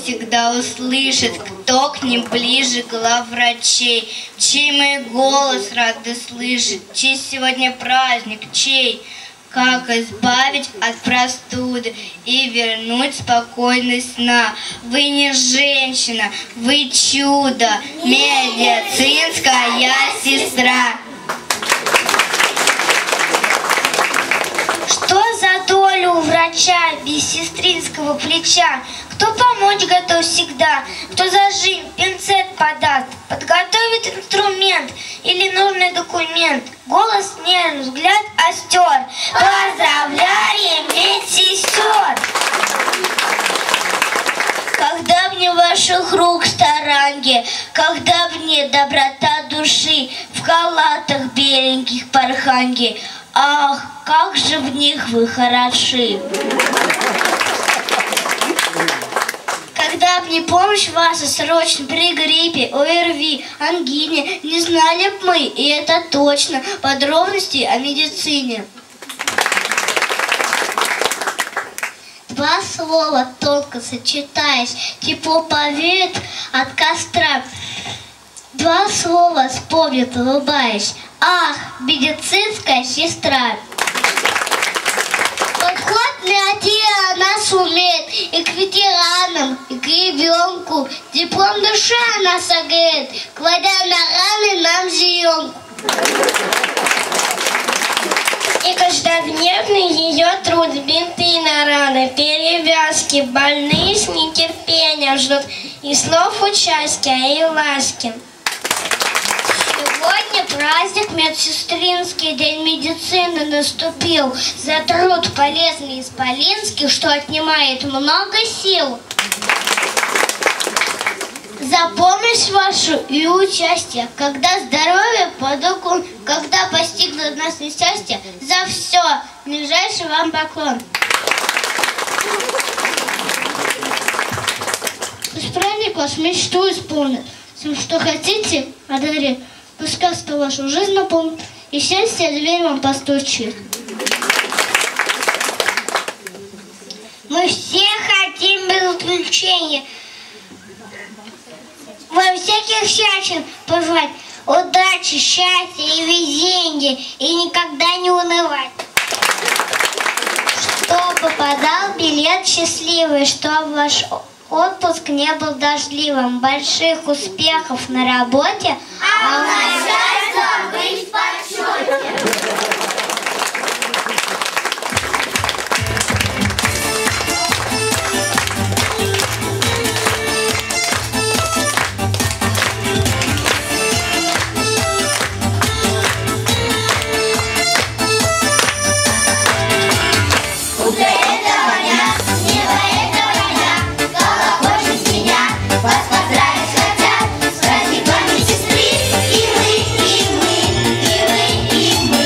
всегда услышит, кто к ним ближе главврачей, чей мой голос рады слышать, чей сегодня праздник, чей. Как избавить от простуды и вернуть спокойность сна. Вы не женщина, вы чудо, медицинская сестра. Что за доля у врача без сестринского плеча? Кто помочь готов всегда, кто зажим, пинцет подаст, подготовит инструмент или нужный документ. Голос нервный, взгляд остер. Поздравляем медсестер! Когда мне ваших рук старанги, когда мне доброта души в халатах беленьких парханги, ах, как же в них вы хороши! Когда б не помощь ваша срочно при гриппе, ОРВИ, ангине, не знали б мы, и это точно, подробностей о медицине. Два слова, тонко сочетаясь, тепло повеет от костра. Два слова вспомнит, улыбаясь. Ах, медицинская сестра! Подход найти она сумеет и к ветеранам, и к ребенку. Теплом души она согреет, кладя на раны нам зеленку. И каждодневный ее труд, бинты на раны, перевязки, больные с нетерпением ждут и слов участия, и ласки. Сегодня праздник медсестринский, день медицины наступил. За труд полезный исполинский, что отнимает много сил. За помощь вашу и участие, когда здоровье под руку, когда постигнет нас несчастье, за все нижайший вам поклон. Пусть праздник ваш мечту исполнит, всем, что хотите, одарит. Пусть сказка вашу жизнь наполнит, и счастье дверь вам постучит. Мы все хотим без исключения во всяких всячин пожелать удачи, счастья и везения, и никогда не унывать. Чтобы подал билет счастливый, чтобы ваш отпуск не был дождливым, больших успехов на работе, а у начальства быть в почете. Вас поздравить хотят, с праздником медсестры, и мы, и мы, и мы.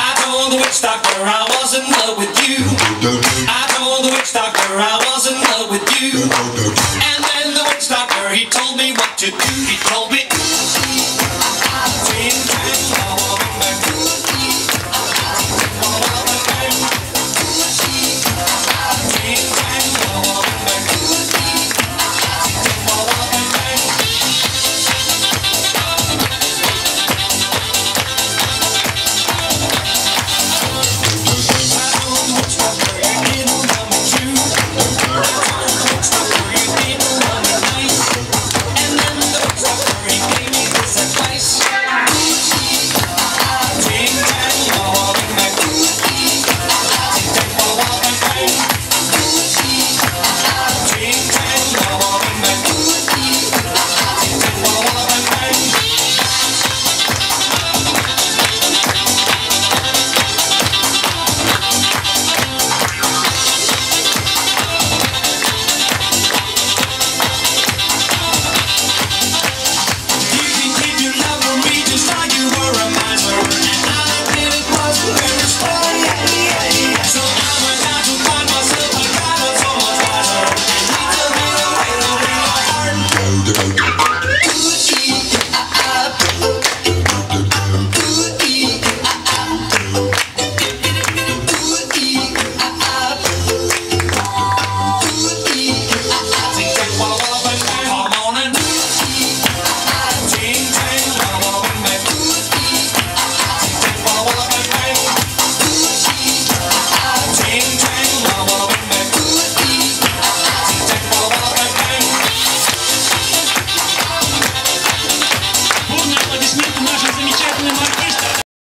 I told the witch doctor I was in love with you. I told the witch doctor I was in love with you. And then the witch doctor, he told me what to do. He told me,